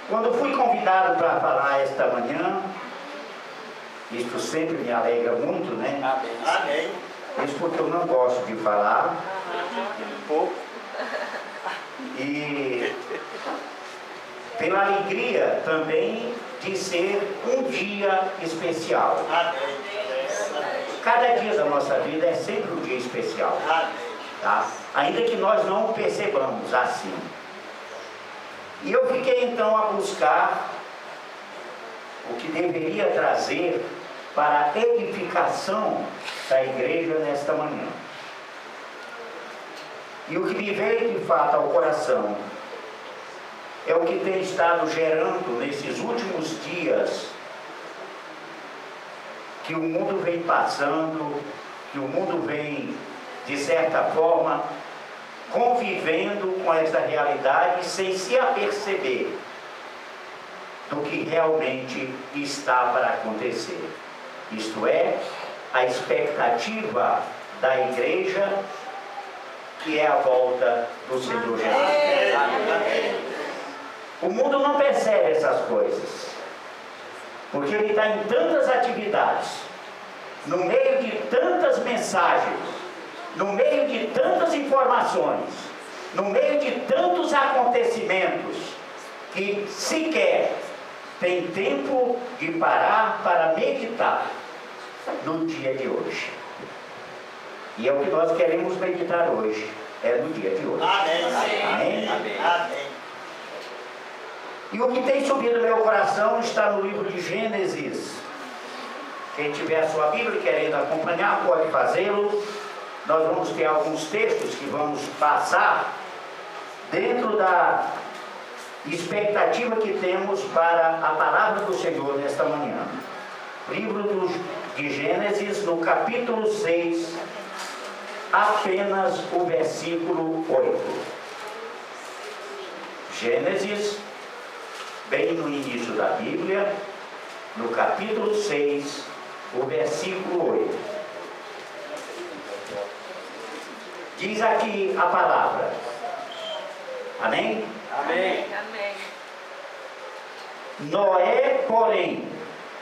Quando fui convidado para falar esta manhã, isto sempre me alegra muito, né? Amém. Isso porque eu não gosto de falar. Pouco. E pela alegria também de ser um dia especial. Amém. Cada dia da nossa vida é sempre um dia especial. Amém. Tá? Ainda que nós não percebamos assim. E eu fiquei então a buscar o que deveria trazer para a edificação da igreja nesta manhã. E o que me veio de fato ao coração é o que tem estado gerando nesses últimos dias, que o mundo vem passando, que o mundo vem, de certa forma, convivendo com essa realidade sem se aperceber do que realmente está para acontecer. Isto é, a expectativa da igreja, que é a volta do Senhor Jesus. O mundo não percebe essas coisas, porque ele está em tantas atividades, no meio de tantas mensagens, no meio de tantas informações, no meio de tantos acontecimentos, que sequer tem tempo de parar para meditar no dia de hoje. E é o que nós queremos meditar hoje, é no dia de hoje. Amém. Amém? Amém. Amém. E o que tem subido no meu coração está no livro de Gênesis. Quem tiver a sua Bíblia querendo acompanhar, pode fazê-lo. Nós vamos ter alguns textos que vamos passar dentro da expectativa que temos para a palavra do Senhor nesta manhã. Livro de Gênesis, no capítulo 6, apenas o versículo 8. Gênesis, bem no início da Bíblia, no capítulo 6, o versículo 8. Diz aqui a palavra. Amém? Amém. Amém. Noé, porém,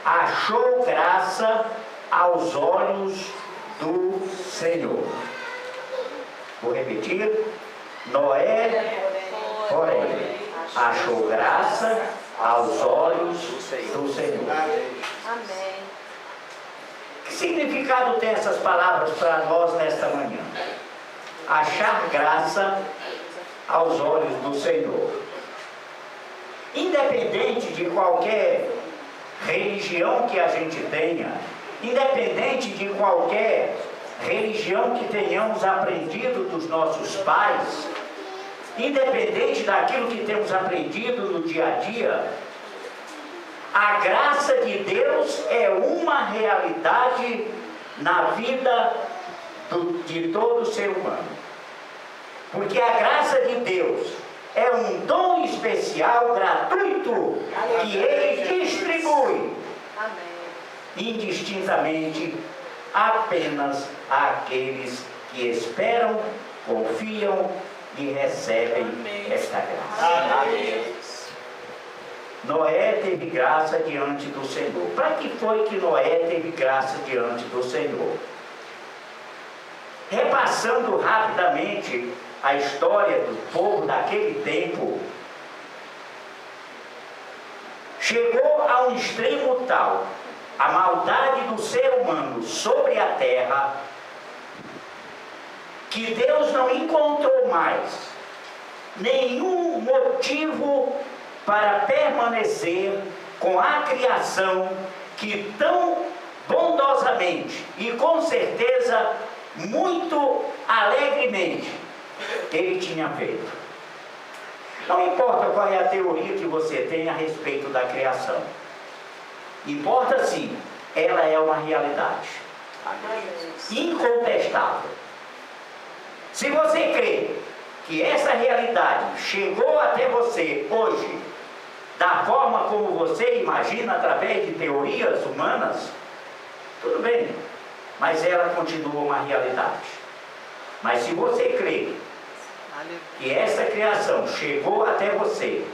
achou graça aos olhos do Senhor. Vou repetir. Noé, porém, achou graça aos olhos do Senhor. Amém. Que significado tem essas palavras para nós nesta manhã? Achar graça aos olhos do Senhor. Independente de qualquer religião que a gente tenha, independente de qualquer religião que tenhamos aprendido dos nossos pais, independente daquilo que temos aprendido no dia a dia, a graça de Deus é uma realidade na vida de todo ser humano. Porque a graça de Deus é um dom especial, gratuito, que Ele distribui indistintamente apenas àqueles que esperam, confiam e recebem esta graça. Amém. Noé teve graça diante do Senhor. Para que foi que Noé teve graça diante do Senhor? Repassando rapidamente a história do povo daquele tempo, chegou a um extremo tal a maldade do ser humano sobre a terra, que Deus não encontrou mais nenhum motivo para permanecer com a criação que tão bondosamente e com certeza muito alegremente Ele tinha feito. Não importa qual é a teoria que você tem a respeito da criação, importa sim, ela é uma realidade incontestável. Se você crê que essa realidade chegou até você hoje da forma como você imagina através de teorias humanas, tudo bem, mas ela continua uma realidade. Mas se você crê que essa criação chegou até você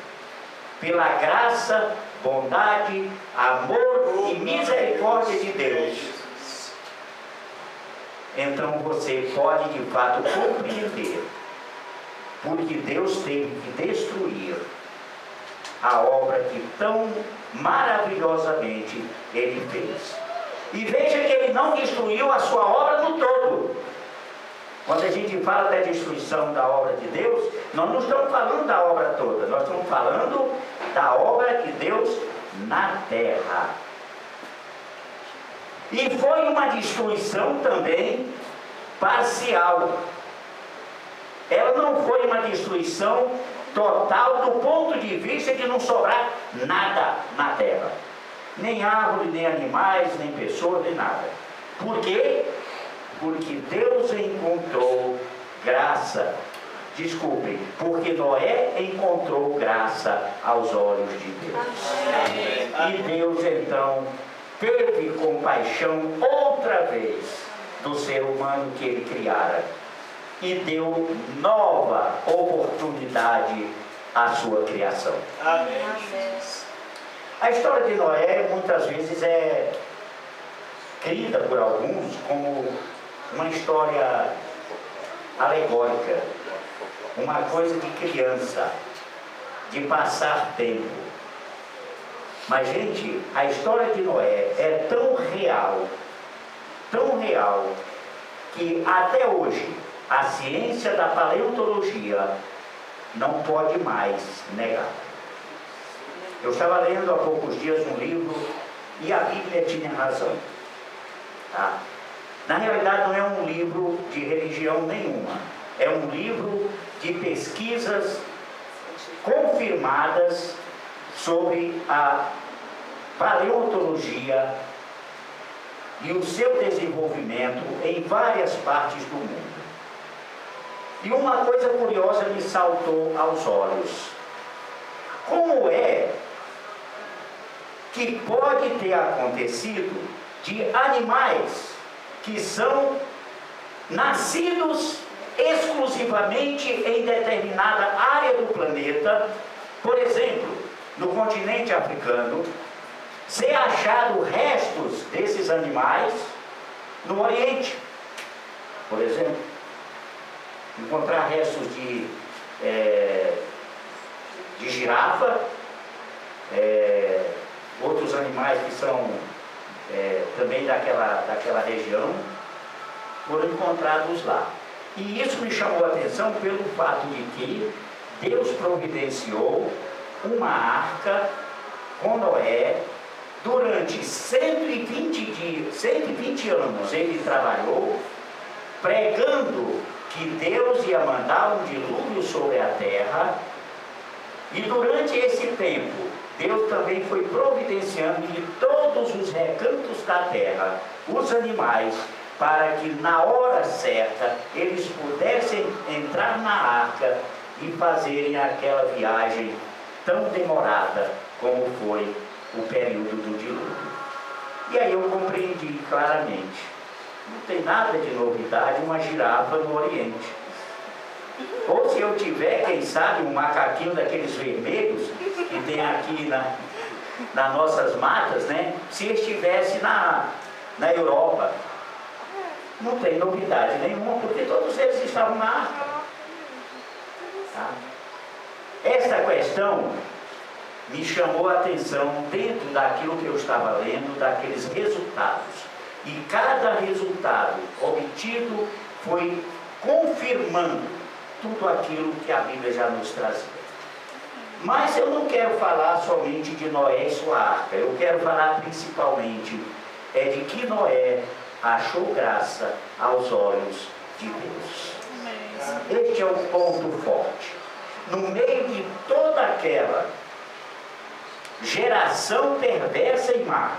pela graça, bondade, amor e misericórdia de Deus, então você pode de fato compreender porque Deus teve que destruir a obra que tão maravilhosamente Ele fez. E veja que Ele não destruiu a sua obra no todo. Quando a gente fala da destruição da obra de Deus, nós não estamos falando da obra toda, nós estamos falando da obra de Deus na terra. E foi uma destruição também parcial. Ela não foi uma destruição total do ponto de vista de não sobrar nada na terra. Nem árvore, nem animais, nem pessoas, nem nada. Por quê? Porque Deus encontrou graça. Desculpem, porque Noé encontrou graça aos olhos de Deus. E Deus então teve compaixão outra vez do ser humano que Ele criara e deu nova oportunidade à sua criação. Amém. A história de Noé muitas vezes é crida por alguns como uma história alegórica, uma coisa de criança, de passar tempo. Mas, gente, a história de Noé é tão real, que até hoje a ciência da paleontologia não pode mais negar. Eu estava lendo há poucos dias um livro e a Bíblia tinha razão. Tá? Na realidade não é um livro de religião nenhuma, é um livro de pesquisas confirmadas sobre a paleontologia e o seu desenvolvimento em várias partes do mundo. E uma coisa curiosa me saltou aos olhos. Como é que pode ter acontecido de animais que são nascidos exclusivamente em determinada área do planeta, por exemplo, no continente africano, ser achado restos desses animais no Oriente, por exemplo, encontrar restos de girafa, outros animais que são também daquela região, foram encontrados lá. E isso me chamou a atenção pelo fato de que Deus providenciou uma arca com Noé. Durante 120 anos ele trabalhou pregando que Deus ia mandar um dilúvio sobre a terra, e durante esse tempo Deus também foi providenciando de todos os recantos da terra os animais, para que na hora certa eles pudessem entrar na arca e fazerem aquela viagem tão demorada como foi o período do dilúvio. E aí eu compreendi claramente, não tem nada de novidade uma girafa no Oriente. Ou se eu tiver, quem sabe, um macaquinho daqueles vermelhos que tem aqui nas nossas matas, né? Se estivesse na Europa, não tem novidade nenhuma, porque todos eles estavam na arca. Tá? Esta questão me chamou a atenção dentro daquilo que eu estava lendo, daqueles resultados. E cada resultado obtido foi confirmando tudo aquilo que a Bíblia já nos trazia. Mas eu não quero falar somente de Noé e sua arca, eu quero falar principalmente de que Noé achou graça aos olhos de Deus. Este é o ponto forte. No meio de toda aquela geração perversa e má,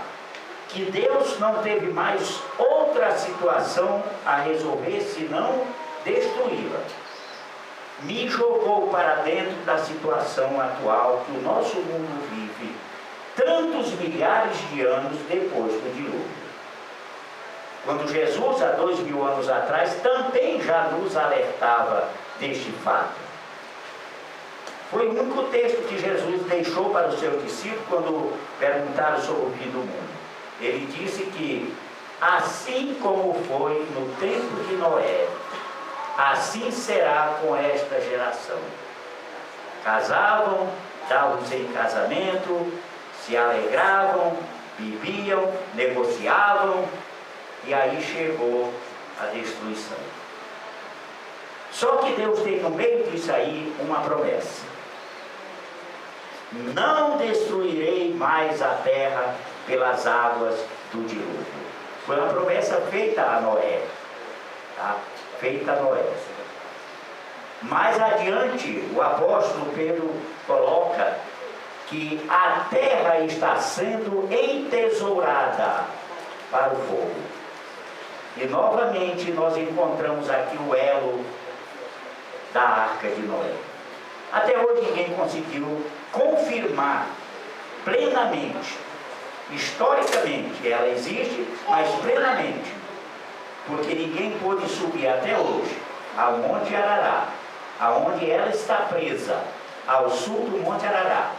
que Deus não teve mais outra situação a resolver senão destruí-la, me jogou para dentro da situação atual que o nosso mundo vive tantos milhares de anos depois do dilúvio. Quando Jesus, há 2000 anos atrás, também já nos alertava deste fato. Foi o único texto que Jesus deixou para os seus discípulos quando perguntaram sobre o fim do mundo. Ele disse que, assim como foi no tempo de Noé, assim será com esta geração. Casavam, davam-se em casamento, se alegravam, viviam, negociavam, e aí chegou a destruição. Só que Deus tem no meio disso aí uma promessa: não destruirei mais a terra pelas águas do dilúvio. Foi uma promessa feita a Noé, tá? Feita a Noé. Mais adiante, o apóstolo Pedro coloca que a terra está sendo entesourada para o fogo. E novamente nós encontramos aqui o elo da arca de Noé. Até hoje ninguém conseguiu confirmar plenamente, historicamente, ela existe, mas plenamente, porque ninguém pôde subir até hoje ao Monte Arará, aonde ela está presa, ao sul do Monte Arará,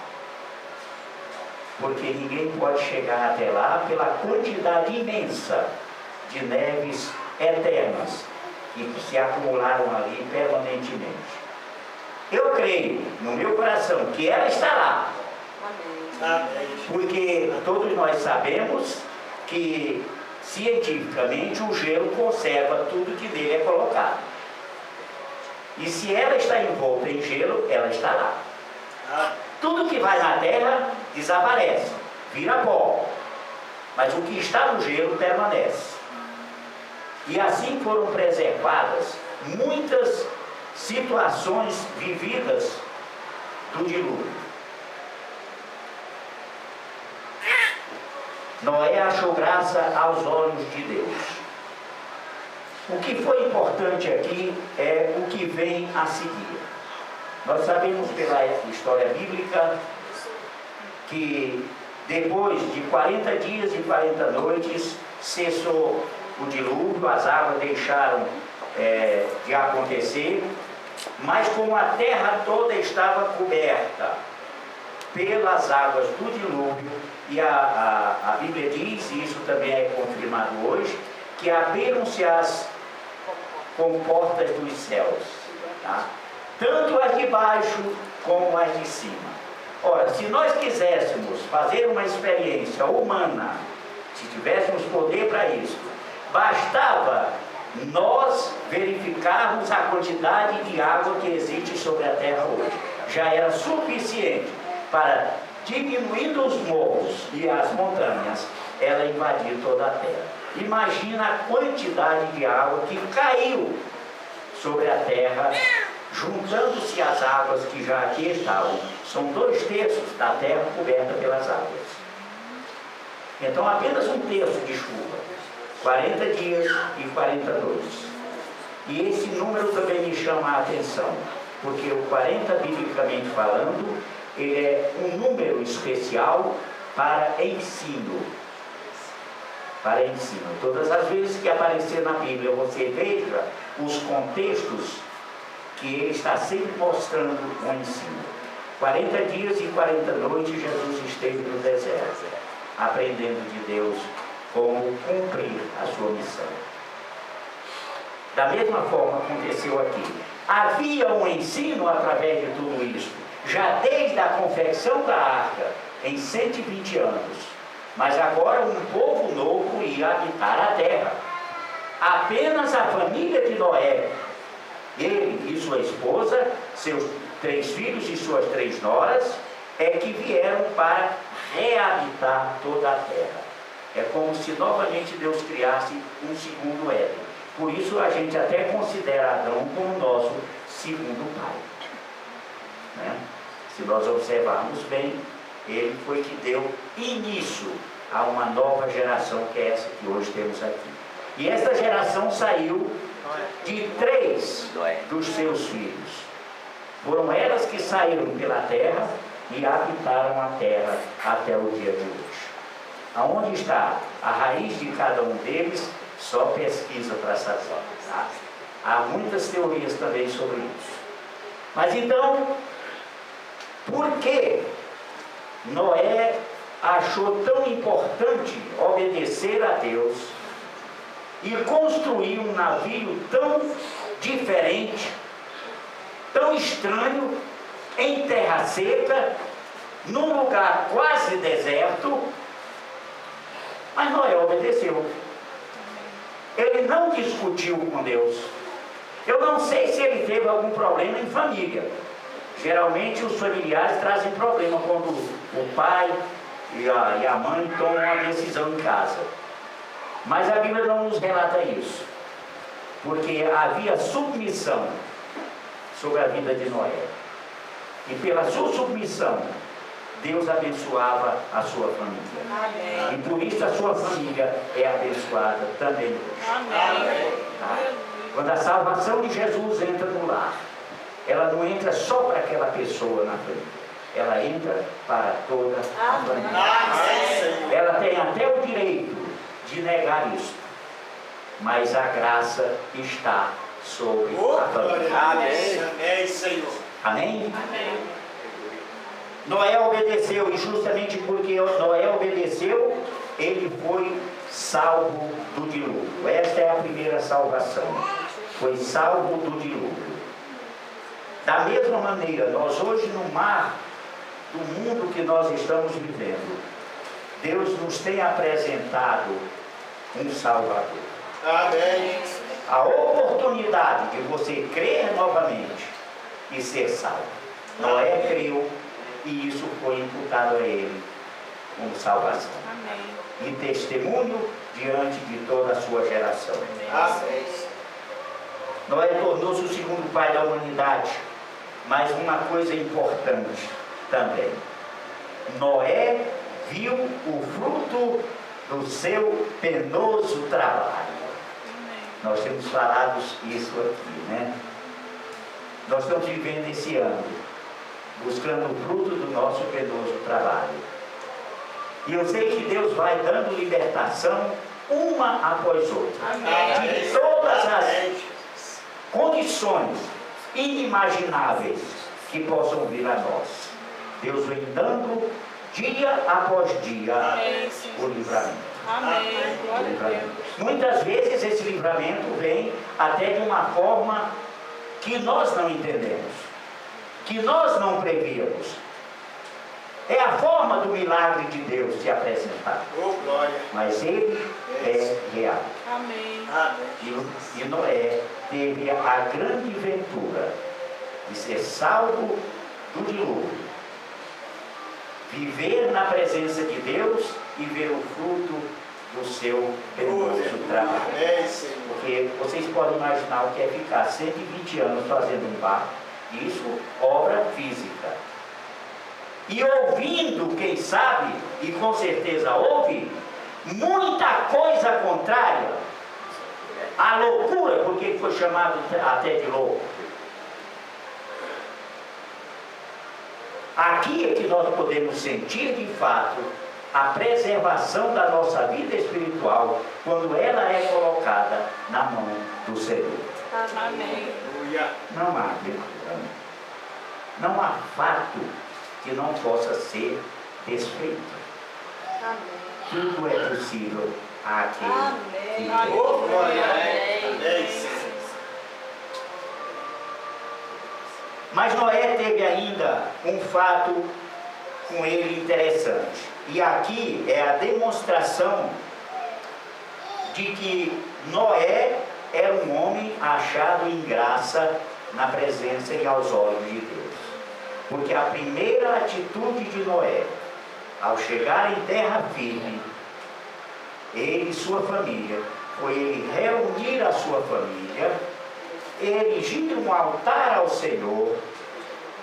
porque ninguém pode chegar até lá pela quantidade imensa de neves eternas que se acumularam ali permanentemente. Eu creio no meu coração que ela está lá. Amém. Porque todos nós sabemos que cientificamente o gelo conserva tudo que nele é colocado. E se ela está envolta em gelo, ela está lá. Tudo que vai na terra desaparece, vira pó. Mas o que está no gelo permanece. E assim foram preservadas muitas situações vividas do dilúvio. Noé achou graça aos olhos de Deus. O que foi importante aqui é o que vem a seguir. Nós sabemos pela história bíblica que depois de 40 dias e 40 noites cessou o dilúvio, as águas deixaram de acontecer, mas como a terra toda estava coberta pelas águas do dilúvio, e a Bíblia diz, e isso também é confirmado hoje, que abriram-se as comportas dos céus, tá? Tanto as de baixo como as de cima. Ora, se nós quiséssemos fazer uma experiência humana, se tivéssemos poder para isso, bastava nós verificarmos a quantidade de água que existe sobre a terra hoje. Já era suficiente para, diminuindo os morros e as montanhas, ela invadir toda a terra. Imagina a quantidade de água que caiu sobre a terra, juntando-se às águas que já aqui estavam. São 2/3 da terra coberta pelas águas. Então apenas 1/3 de chuva, 40 dias e 40 noites. E esse número também me chama a atenção, porque o 40, biblicamente falando, ele é um número especial para ensino. Para ensino. Todas as vezes que aparecer na Bíblia, você veja os contextos que ele está sempre mostrando o ensino. 40 dias e 40 noites Jesus esteve no deserto, aprendendo de Deus como cumprir a sua missão. Da mesma forma aconteceu aqui. Havia um ensino através de tudo isso, já desde a confecção da arca, em 120 anos. Mas agora um povo novo ia habitar a terra. Apenas a família de Noé, ele e sua esposa, seus 3 filhos e suas 3 noras, é que vieram para reabitar toda a terra. É como se novamente Deus criasse um segundo Éden. Por isso a gente até considera Adão como nosso segundo pai, né? Se nós observarmos bem, ele foi que deu início a uma nova geração, que é essa que hoje temos aqui. E esta geração saiu de 3 dos seus filhos. Foram elas que saíram pela terra e habitaram a terra até o dia de hoje. Aonde está a raiz de cada um deles, só pesquisa para saber. Há muitas teorias também sobre isso. Mas então, Por que Noé achou tão importante obedecer a Deus e construir um navio tão diferente, tão estranho, em terra seca, num lugar quase deserto? Mas Noé obedeceu. Ele não discutiu com Deus. Eu não sei se ele teve algum problema em família. Geralmente os familiares trazem problema quando o pai e a mãe tomam uma decisão em casa. Mas a Bíblia não nos relata isso. Porque havia submissão sobre a vida de Noé. E pela sua submissão, Deus abençoava a sua família. Amém. E por isso a sua família é abençoada também hoje. Amém. Tá? Quando a salvação de Jesus entra no lar, ela não entra só para aquela pessoa na família, ela entra para toda a família. Ela tem até o direito de negar isso, mas a graça está sobre a família. Amém, Senhor. Amém? Amém. Noé obedeceu, e justamente porque Noé obedeceu, ele foi salvo do dilúvio. Esta é a primeira salvação. Foi salvo do dilúvio. Da mesma maneira, nós hoje no mar do mundo que nós estamos vivendo, Deus nos tem apresentado um Salvador. Amém. A oportunidade de você crer novamente e ser salvo. Noé creu e isso foi imputado a ele como salvação. Amém. E testemunho diante de toda a sua geração. Amém. Noé tornou-se o segundo pai da humanidade. Mas uma coisa importante também. Noé viu o fruto do seu penoso trabalho. Nós temos falado isso aqui, né? Nós estamos vivendo esse ano, buscando o fruto do nosso penoso trabalho. E eu sei que Deus vai dando libertação uma após outra. Amém. De todas as condições inimagináveis que possam vir a nós. Deus vem dando dia após dia o livramento. Amém. Glória a Deus. Muitas vezes esse livramento vem até de uma forma que nós não entendemos, que nós não prevíamos. É a forma do milagre de Deus se apresentar. Oh, glória. Mas ele é real. Amém. E Noé teve a grande ventura de ser salvo do dilúvio, viver na presença de Deus e ver o fruto do seu penoso trabalho. Amém, Senhor. Porque vocês podem imaginar o que é ficar 120 anos fazendo um barco, isso obra física. E ouvindo, quem sabe, e com certeza ouve, muita coisa contrária à loucura, porque ele foi chamado até de louco. Aqui é que nós podemos sentir de fato a preservação da nossa vida espiritual quando ela é colocada na mão do Senhor. Amém. Aleluia. Não há loucura, não há fato que não possa ser desfeito. Amém. Tudo é possível àquele que Amém. crê. Oh, glória. Amém. Amém, Senhor. Mas Noé teve ainda um fato com ele interessante. E aqui é a demonstração de que Noé era um homem achado em graça na presença e aos olhos de Deus. Porque a primeira atitude de Noé, ao chegar em terra firme, ele e sua família, foi ele reunir a sua família, erigir um altar ao Senhor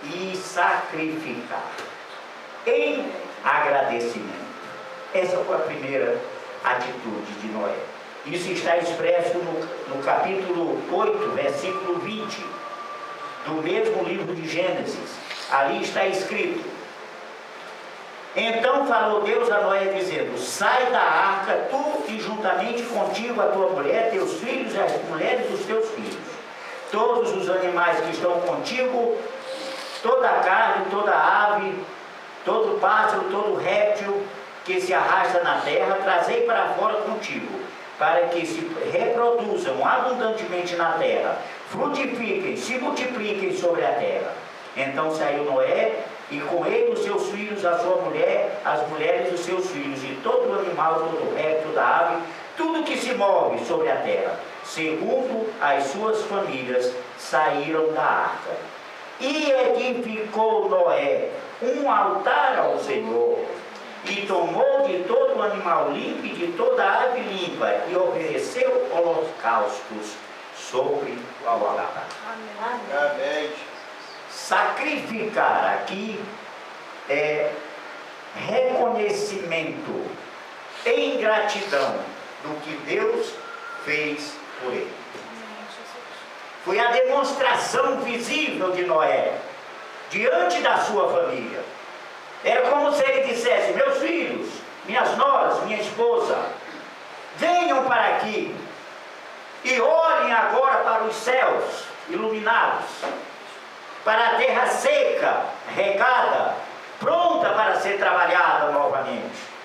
e sacrificar em agradecimento. Essa foi a primeira atitude de Noé. Isso está expresso no capítulo 8, versículo 20 do mesmo livro de Gênesis. Ali está escrito: então falou Deus a Noé dizendo: sai da arca, tu e juntamente contigo a tua mulher, teus filhos e as mulheres dos teus filhos, todos os animais que estão contigo, toda a carne, toda a ave, todo pássaro, todo réptil que se arrasta na terra, trazei para fora contigo, para que se reproduzam abundantemente na terra, frutifiquem, se multipliquem sobre a terra. Então saiu Noé, e com ele os seus filhos, a sua mulher, as mulheres dos seus filhos, e todo animal, todo réptil, toda ave, tudo que se move sobre a terra, segundo as suas famílias, saíram da arca. E edificou Noé um altar ao Senhor, e tomou de todo animal limpo e de toda ave limpa, e ofereceu holocaustos sobre o altar. Amém. Sacrificar aqui é reconhecimento em gratidão do que Deus fez por ele. Foi a demonstração visível de Noé diante da sua família. Era como se ele dissesse: meus filhos, minhas noras, minha esposa, venham para aqui e olhem agora para os céus iluminados, para a terra seca, regada, pronta para ser trabalhada novamente.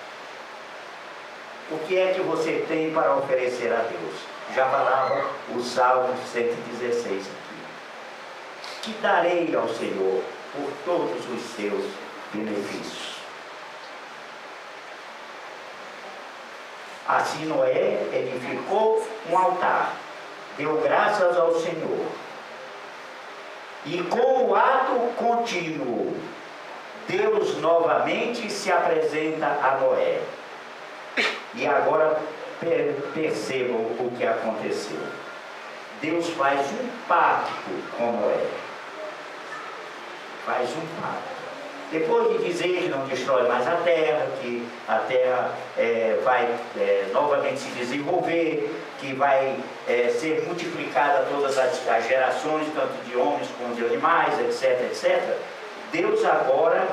O que é que você tem para oferecer a Deus? Já falava o Salmo 116 aqui. Que darei ao Senhor por todos os seus benefícios. Assim Noé edificou um altar, deu graças ao Senhor. E com o ato contínuo, Deus novamente se apresenta a Noé. E agora percebam o que aconteceu. Deus faz um pacto com Noé. Faz um pacto. Depois de dizer que não destrói mais a terra, que a terra vai novamente se desenvolver, que vai ser multiplicada todas as gerações, tanto de homens como de animais, etc, etc. Deus agora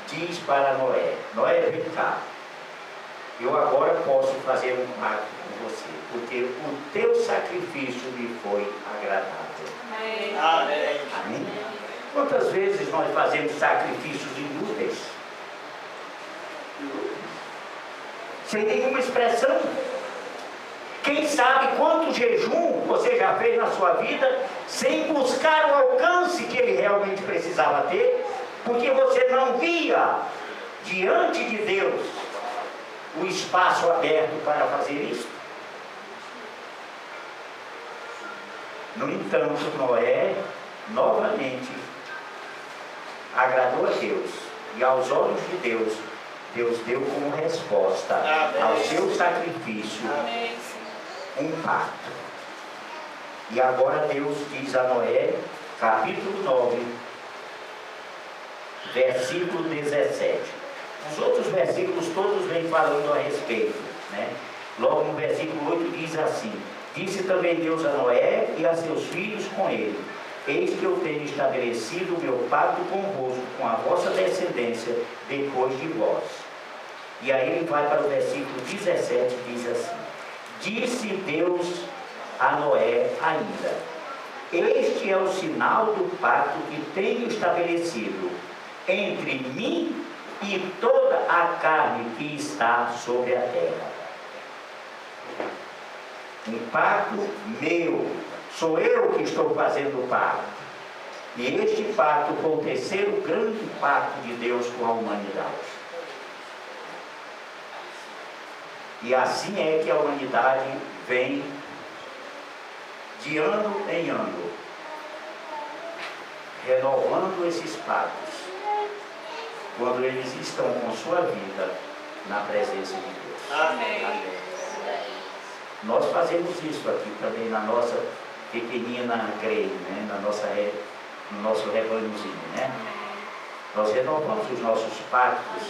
diz para Noé: Noé, vem cá. Eu agora posso fazer um pacto com você, porque o teu sacrifício me foi agradável. Amém. Amém. Amém? Quantas vezes nós fazemos sacrifícios inúteis? Sem nenhuma expressão. Quem sabe quanto jejum você já fez na sua vida sem buscar o alcance que ele realmente precisava ter, porque você não via diante de Deus o espaço aberto para fazer isso. No entanto, Noé novamente agradou a Deus, e aos olhos de Deus, Deus deu como resposta ao seu sacrifício um pacto. E agora Deus diz a Noé, capítulo 9, versículo 17. Os outros versículos todos vêm falando a respeito, né? Logo no versículo 8 diz assim: disse também Deus a Noé e a seus filhos com ele: eis que eu tenho estabelecido o meu pacto convosco, com a vossa descendência depois de vós. E aí ele vai para o versículo 17 e diz assim: disse Deus a Noé ainda: este é o sinal do pacto que tenho estabelecido entre mim e toda a carne que está sobre a terra. Um pacto meu, sou eu que estou fazendo o pacto. E este pacto foi o terceiro grande pacto de Deus com a humanidade. E assim é que a humanidade vem de ano em ano, renovando esses pactos, quando eles estão com sua vida na presença de Deus. Amém. Nós fazemos isso aqui também na nossa pequenina grey, né? No nosso rebanhozinho, né? Nós renovamos os nossos pactos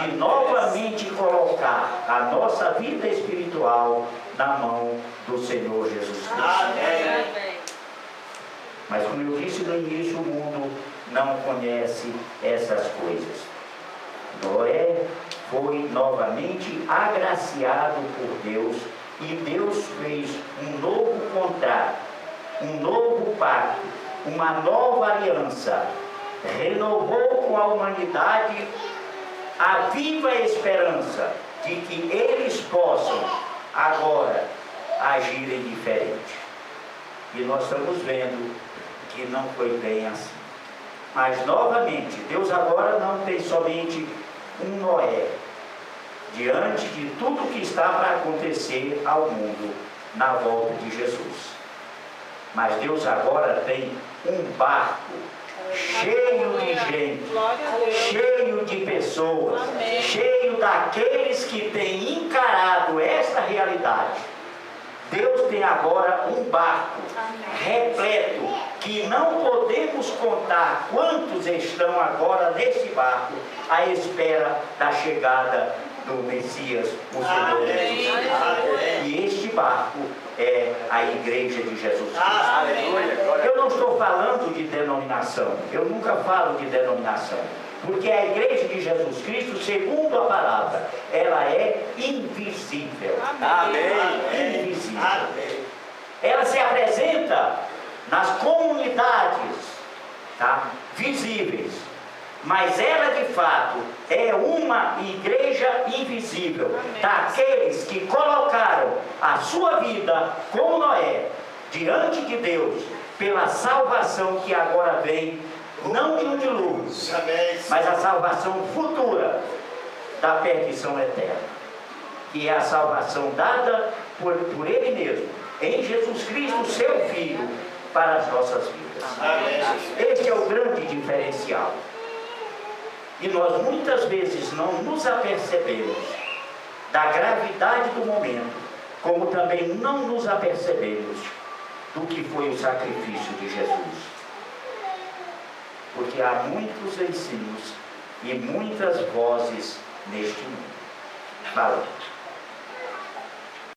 de novamente colocar a nossa vida espiritual na mão do Senhor Jesus Cristo. Amém. Mas como eu disse no início, o mundo não conhece essas coisas. Noé foi novamente agraciado por Deus, e Deus fez um novo contrato, um novo pacto, uma nova aliança, renovou com a humanidade a viva esperança de que eles possam agora agirem diferente. E nós estamos vendo que não foi bem assim. Mas novamente, Deus agora não tem somente um Noé diante de tudo que está para acontecer ao mundo na volta de Jesus. Mas Deus agora tem um barco cheio de gente, cheio de pessoas, cheio daqueles que têm encarado esta realidade. Deus tem agora um barco repleto, que não podemos contar quantos estão agora nesse barco, à espera da chegada do Messias, o Senhor Jesus. E este barco é a Igreja de Jesus Cristo. Eu não estou falando de denominação, eu nunca falo de denominação, porque a Igreja de Jesus Cristo, segundo a palavra, ela é invisível. Amém. Invisível. Ela se apresenta nas comunidades, tá? Visíveis, mas ela de fato é uma igreja invisível. Daqueles que colocaram a sua vida como Noé diante de Deus pela salvação que agora vem, não de um dilúvio, mas a salvação futura da perdição eterna, que é a salvação dada por Ele mesmo, em Jesus Cristo, seu Filho, para as nossas vidas. Este é o grande diferencial. E nós muitas vezes não nos apercebemos da gravidade do momento, como também não nos apercebemos do que foi o sacrifício de Jesus. Porque há muitos ensinos e muitas vozes neste mundo. Fala.